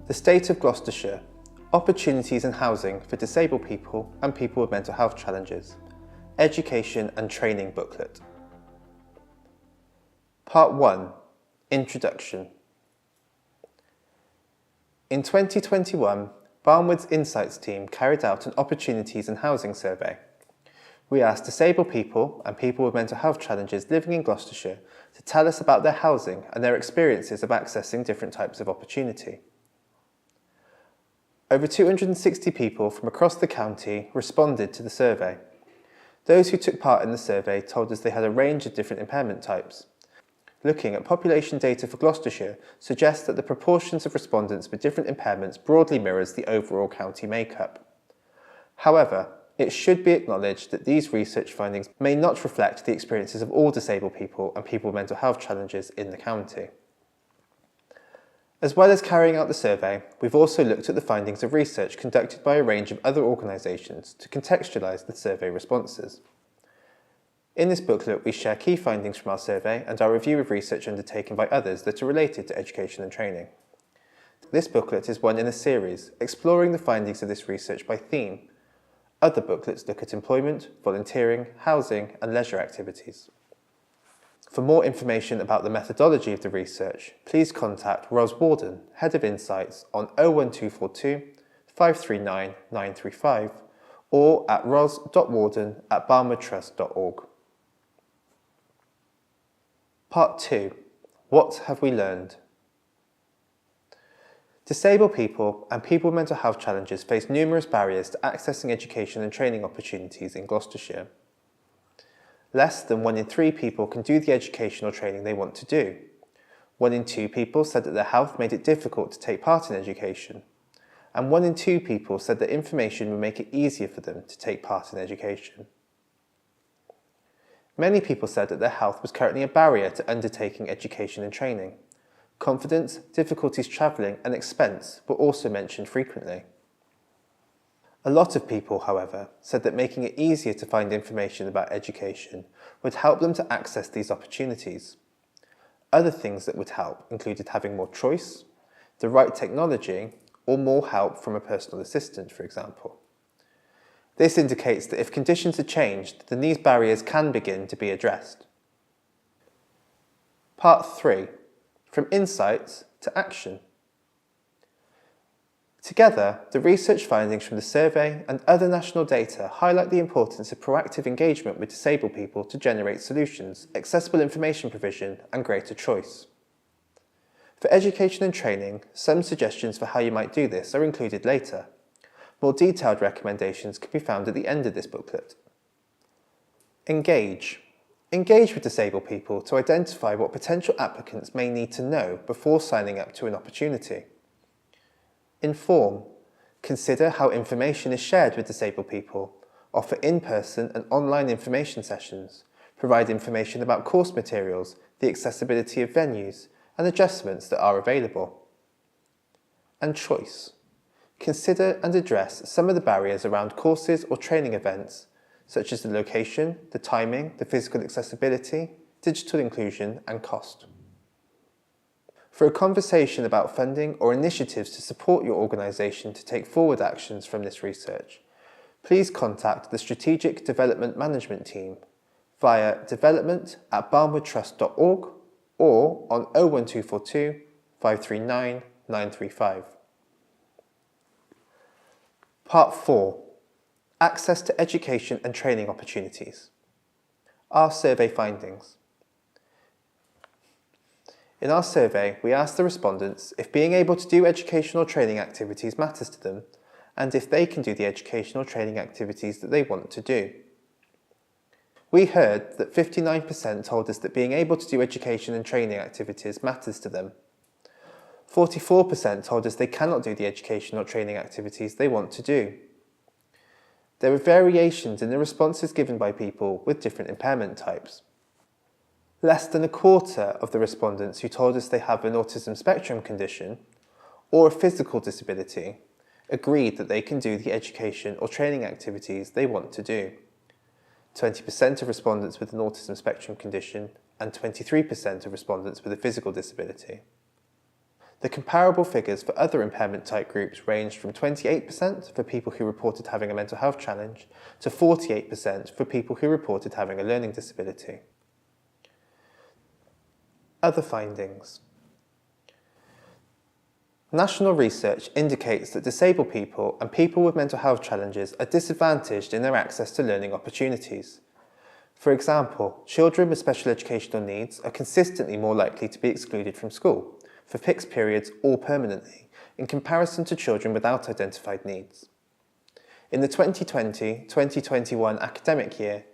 The State of Gloucestershire, Opportunities in Housing for Disabled People and People with Mental Health Challenges, Education and Training Booklet. Part 1, Introduction. In 2021, Barnwood's Insights team carried out an Opportunities in Housing survey. We asked disabled people and people with mental health challenges living in Gloucestershire to tell us about their housing and their experiences of accessing different types of opportunity. Over 260 people from across the county responded to the survey. Those who took part in the survey told us they had a range of different impairment types. Looking at population data for Gloucestershire suggests that the proportions of respondents with different impairments broadly mirrors the overall county makeup. However, it should be acknowledged that these research findings may not reflect the experiences of all disabled people and people with mental health challenges in the county. As well as carrying out the survey, we've also looked at the findings of research conducted by a range of other organisations to contextualise the survey responses. In this booklet, we share key findings from our survey and our review of research undertaken by others that are related to education and training. This booklet is one in a series, exploring the findings of this research by theme. Other booklets look at employment, volunteering, housing and leisure activities. For more information about the methodology of the research, please contact Roz Warden, Head of Insights, on 01242 539 935 or at ros.warden@barnwoodtrust.org. Part 2. What have we learned? Disabled people and people with mental health challenges face numerous barriers to accessing education and training opportunities in Gloucestershire. Less than 1 in 3 people can do the education or training they want to do. 1 in 2 people said that their health made it difficult to take part in education. And 1 in 2 people said that information would make it easier for them to take part in education. Many people said that their health was currently a barrier to undertaking education and training. Confidence, difficulties travelling and expense were also mentioned frequently. A lot of people, however, said that making it easier to find information about education would help them to access these opportunities. Other things that would help included having more choice, the right technology, or more help from a personal assistant, for example. This indicates that if conditions are changed, then these barriers can begin to be addressed. Part 3. From insights to action. Together, the research findings from the survey and other national data highlight the importance of proactive engagement with disabled people to generate solutions, accessible information provision and greater choice. For education and training, some suggestions for how you might do this are included later. More detailed recommendations can be found at the end of this booklet. Engage. Engage with disabled people to identify what potential applicants may need to know before signing up to an opportunity. Inform. Consider how information is shared with disabled people. Offer in-person and online information sessions. Provide information about course materials, the accessibility of venues, and adjustments that are available. And choice. Consider and address some of the barriers around courses or training events, such as the location, the timing, the physical accessibility, digital inclusion, and cost. For a conversation about funding or initiatives to support your organisation to take forward actions from this research, please contact the Strategic Development Management Team via development@barnwoodtrust.org or on 01242 539 935. Part 4. Access to education and training opportunities. Our survey findings. In our survey, we asked the respondents if being able to do educational training activities matters to them and if they can do the educational training activities that they want to do. We heard that 59% told us that being able to do education and training activities matters to them. 44% told us they cannot do the educational training activities they want to do. There were variations in the responses given by people with different impairment types. Less than a quarter of the respondents who told us they have an autism spectrum condition or a physical disability agreed that they can do the education or training activities they want to do. 20% of respondents with an autism spectrum condition and 23% of respondents with a physical disability. The comparable figures for other impairment type groups ranged from 28% for people who reported having a mental health challenge to 48% for people who reported having a learning disability. Other findings. National research indicates that disabled people and people with mental health challenges are disadvantaged in their access to learning opportunities. For example, children with special educational needs are consistently more likely to be excluded from school, for fixed periods or permanently, in comparison to children without identified needs. In the 2020-2021 academic year,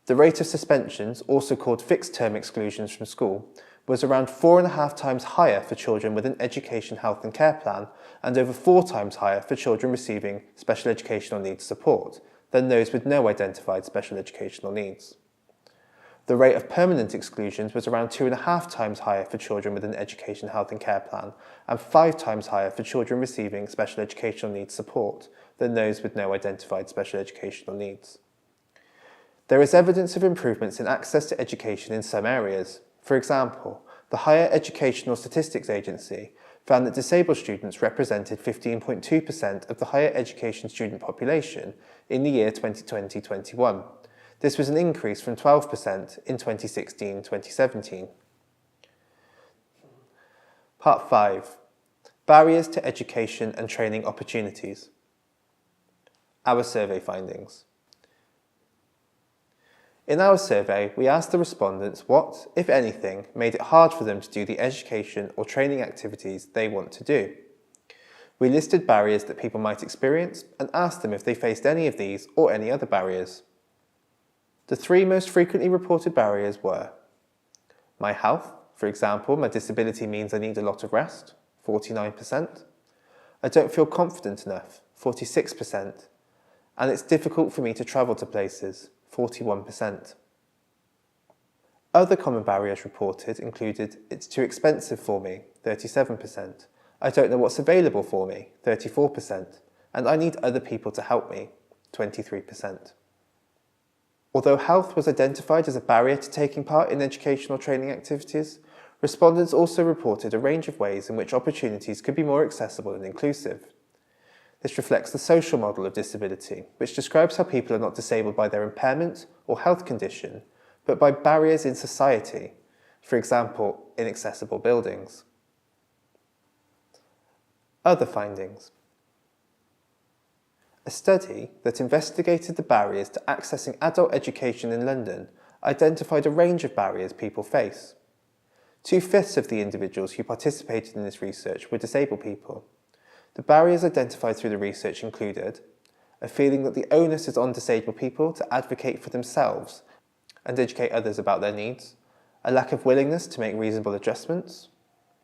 the rate of suspensions, also called fixed-term exclusions from school, was around 4.5 times higher for children with an education, health and care plan and over 4 times higher for children receiving special educational needs support than those with no identified special educational needs. The rate of permanent exclusions was around 2.5 times higher for children with an education, health and care plan and 5 times higher for children receiving special educational needs support than those with no identified special educational needs. There is evidence of improvements in access to education in some areas. For example, the Higher Educational Statistics Agency found that disabled students represented 15.2% of the higher education student population in the year 2020-21. This was an increase from 12% in 2016-2017. Part 5. Barriers to education and training opportunities. Our survey findings. In our survey, we asked the respondents what, if anything, made it hard for them to do the education or training activities they want to do. We listed barriers that people might experience and asked them if they faced any of these or any other barriers. The 3 most frequently reported barriers were my health, for example, my disability means I need a lot of rest, 49%. I don't feel confident enough, 46%. And it's difficult for me to travel to places, 41%. Other common barriers reported included it's too expensive for me, 37%, I don't know what's available for me, 34%, and I need other people to help me, 23%. Although health was identified as a barrier to taking part in educational training activities, respondents also reported a range of ways in which opportunities could be more accessible and inclusive. This reflects the social model of disability, which describes how people are not disabled by their impairment or health condition, but by barriers in society, for example, inaccessible buildings. Other findings. A study that investigated the barriers to accessing adult education in London identified a range of barriers people face. 2/5 of the individuals who participated in this research were disabled people. The barriers identified through the research included a feeling that the onus is on disabled people to advocate for themselves and educate others about their needs, a lack of willingness to make reasonable adjustments,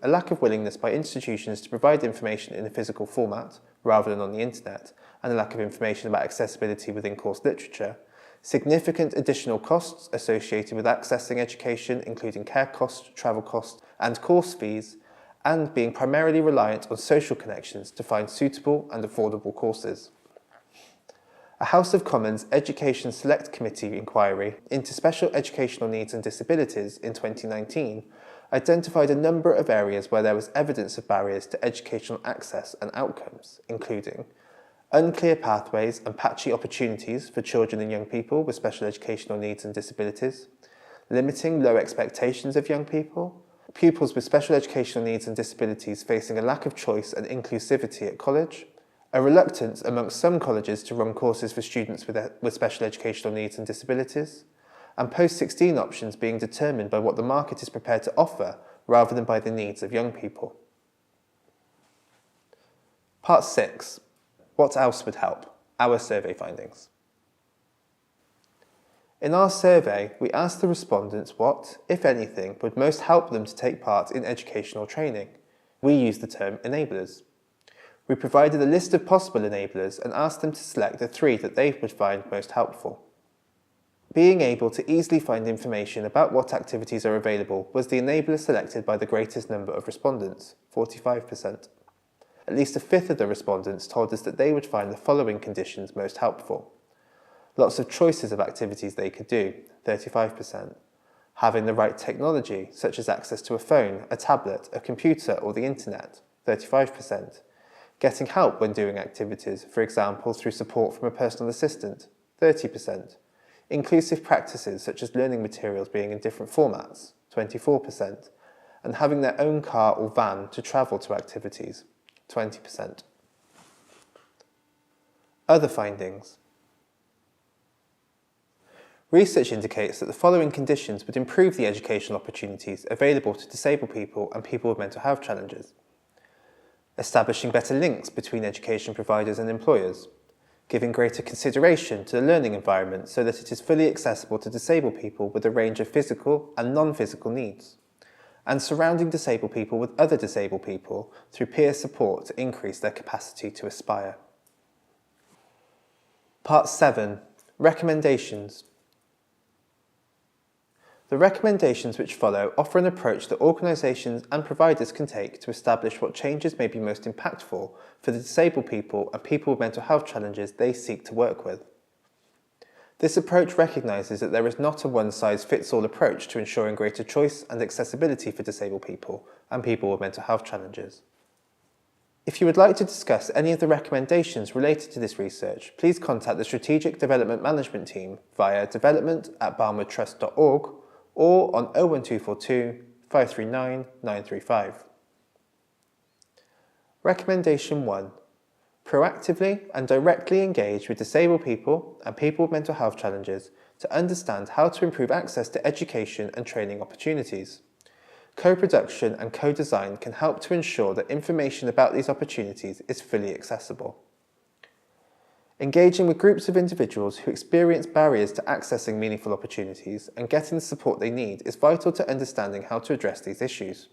a lack of willingness by institutions to provide information in a physical format rather than on the internet, and a lack of information about accessibility within course literature, significant additional costs associated with accessing education, including care costs, travel costs, and course fees, and being primarily reliant on social connections to find suitable and affordable courses. A House of Commons Education Select Committee inquiry into special educational needs and disabilities in 2019 identified a number of areas where there was evidence of barriers to educational access and outcomes, including unclear pathways and patchy opportunities for children and young people with special educational needs and disabilities, limiting low expectations of young people, pupils with special educational needs and disabilities facing a lack of choice and inclusivity at college, a reluctance amongst some colleges to run courses for students with special educational needs and disabilities, and post-16 options being determined by what the market is prepared to offer rather than by the needs of young people. Part 6. What else would help? Our survey findings. In our survey, we asked the respondents what, if anything, would most help them to take part in educational training. We used the term enablers. We provided a list of possible enablers and asked them to select the 3 that they would find most helpful. Being able to easily find information about what activities are available was the enabler selected by the greatest number of respondents, 45%. At least 1/5 of the respondents told us that they would find the following conditions most helpful. Lots of choices of activities they could do, 35%. Having the right technology, such as access to a phone, a tablet, a computer or the internet, 35%. Getting help when doing activities, for example through support from a personal assistant, 30%. Inclusive practices such as learning materials being in different formats, 24%. And having their own car or van to travel to activities, 20%. Other findings. Research indicates that the following conditions would improve the educational opportunities available to disabled people and people with mental health challenges. Establishing better links between education providers and employers. Giving greater consideration to the learning environment so that it is fully accessible to disabled people with a range of physical and non-physical needs. And surrounding disabled people with other disabled people through peer support to increase their capacity to aspire. Part 7. Recommendations. The recommendations which follow offer an approach that organisations and providers can take to establish what changes may be most impactful for the disabled people and people with mental health challenges they seek to work with. This approach recognises that there is not a one-size-fits-all approach to ensuring greater choice and accessibility for disabled people and people with mental health challenges. If you would like to discuss any of the recommendations related to this research, please contact the Strategic Development Management Team via development@barnwoodtrust.org or on 01242 539 935. Recommendation 1. Proactively and directly engage with disabled people and people with mental health challenges to understand how to improve access to education and training opportunities. Co-production and co-design can help to ensure that information about these opportunities is fully accessible. Engaging with groups of individuals who experience barriers to accessing meaningful opportunities and getting the support they need is vital to understanding how to address these issues.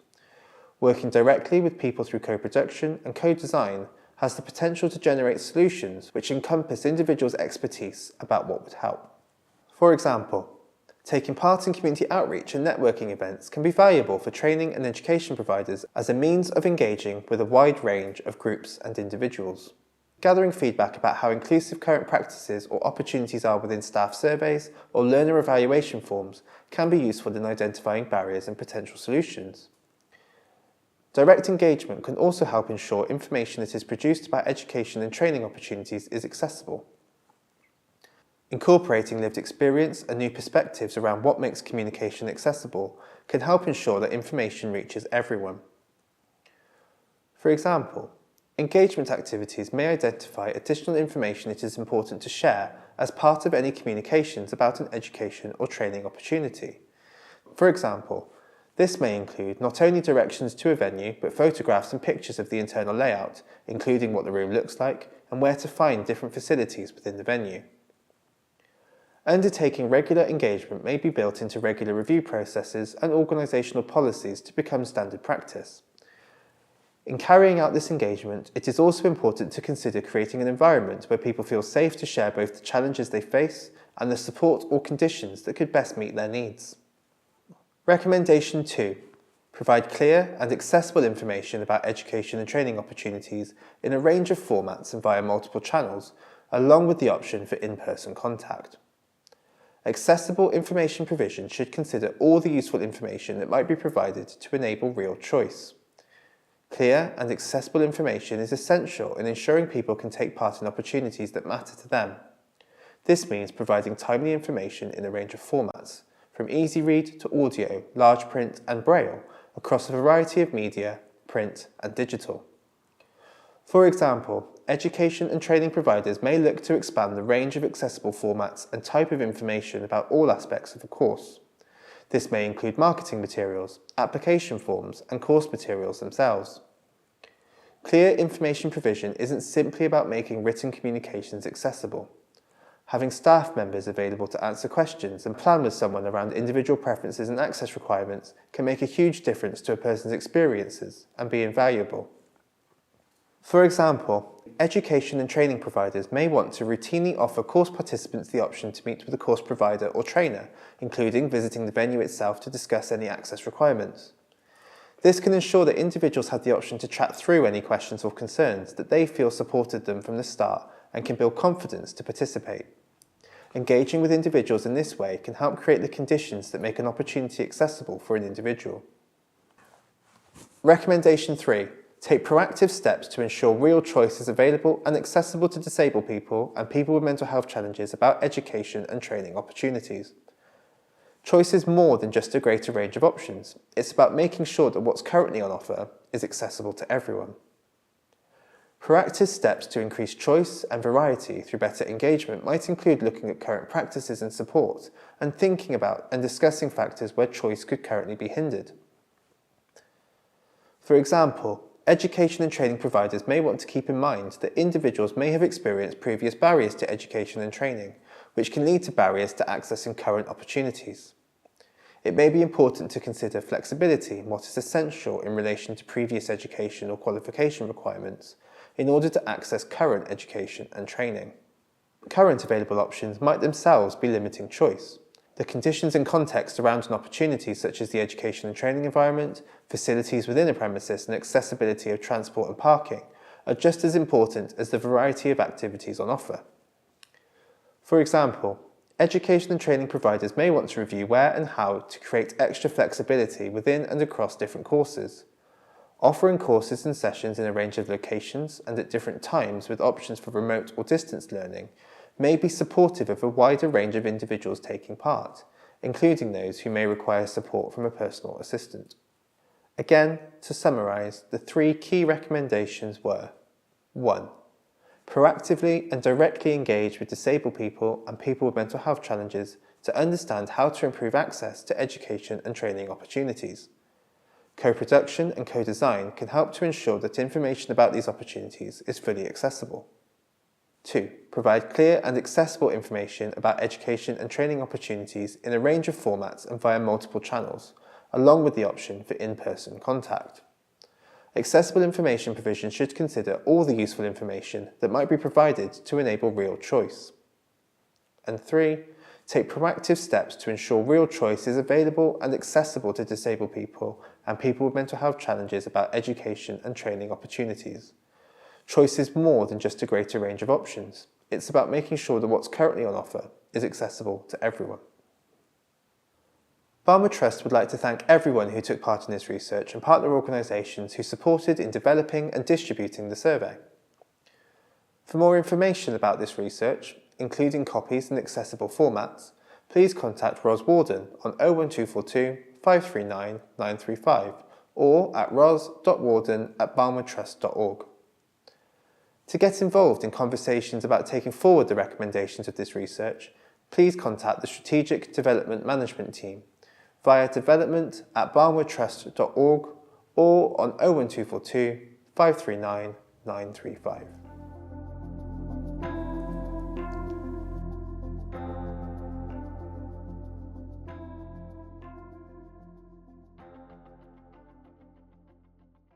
Working directly with people through co-production and co-design has the potential to generate solutions which encompass individuals' expertise about what would help. For example, taking part in community outreach and networking events can be valuable for training and education providers as a means of engaging with a wide range of groups and individuals. Gathering feedback about how inclusive current practices or opportunities are within staff surveys or learner evaluation forms can be useful in identifying barriers and potential solutions. Direct engagement can also help ensure information that is produced about education and training opportunities is accessible. Incorporating lived experience and new perspectives around what makes communication accessible can help ensure that information reaches everyone. For example, engagement activities may identify additional information it is important to share as part of any communications about an education or training opportunity. For example, this may include not only directions to a venue, but photographs and pictures of the internal layout, including what the room looks like and where to find different facilities within the venue. Undertaking regular engagement may be built into regular review processes and organisational policies to become standard practice. In carrying out this engagement, it is also important to consider creating an environment where people feel safe to share both the challenges they face and the support or conditions that could best meet their needs. Recommendation 2. Provide clear and accessible information about education and training opportunities in a range of formats and via multiple channels, along with the option for in-person contact. Accessible information provision should consider all the useful information that might be provided to enable real choice. Clear and accessible information is essential in ensuring people can take part in opportunities that matter to them. This means providing timely information in a range of formats, from easy read to audio, large print and braille, across a variety of media, print and digital. For example, education and training providers may look to expand the range of accessible formats and type of information about all aspects of a course. This may include marketing materials, application forms, and course materials themselves. Clear information provision isn't simply about making written communications accessible. Having staff members available to answer questions and plan with someone around individual preferences and access requirements can make a huge difference to a person's experiences and be invaluable. For example, education and training providers may want to routinely offer course participants the option to meet with a course provider or trainer, including visiting the venue itself to discuss any access requirements. This can ensure that individuals have the option to chat through any questions or concerns that they feel supported them from the start and can build confidence to participate. Engaging with individuals in this way can help create the conditions that make an opportunity accessible for an individual. Recommendation 3. Take proactive steps to ensure real choice is available and accessible to disabled people and people with mental health challenges about education and training opportunities. Choice is more than just a greater range of options. It's about making sure that what's currently on offer is accessible to everyone. Proactive steps to increase choice and variety through better engagement might include looking at current practices and support and thinking about and discussing factors where choice could currently be hindered. For example, education and training providers may want to keep in mind that individuals may have experienced previous barriers to education and training, which can lead to barriers to accessing current opportunities. It may be important to consider flexibility and what is essential in relation to previous education or qualification requirements in order to access current education and training. Current available options might themselves be limiting choice. The conditions and context around an opportunity, such as the education and training environment, facilities within a premises, and accessibility of transport and parking, are just as important as the variety of activities on offer. For example, education and training providers may want to review where and how to create extra flexibility within and across different courses. Offering courses and sessions in a range of locations and at different times with options for remote or distance learning may be supportive of a wider range of individuals taking part, including those who may require support from a personal assistant. Again, to summarise, the 3 key recommendations were: 1. Proactively and directly engage with disabled people and people with mental health challenges to understand how to improve access to education and training opportunities. Co-production and co-design can help to ensure that information about these opportunities is fully accessible. 2. Provide clear and accessible information about education and training opportunities in a range of formats and via multiple channels, along with the option for in-person contact. Accessible information provision should consider all the useful information that might be provided to enable real choice. And 3. Take proactive steps to ensure real choice is available and accessible to disabled people and people with mental health challenges about education and training opportunities. Choice is more than just a greater range of options. It's about making sure that what's currently on offer is accessible to everyone. Barnwood Trust would like to thank everyone who took part in this research and partner organisations who supported in developing and distributing the survey. For more information about this research, including copies in accessible formats, please contact Roz Warden on 01242 539 935 or at ros.warden@barnwoodtrust.org. To get involved in conversations about taking forward the recommendations of this research, please contact the Strategic Development Management Team via development@barnwoodtrust.org or on 01242 539 935.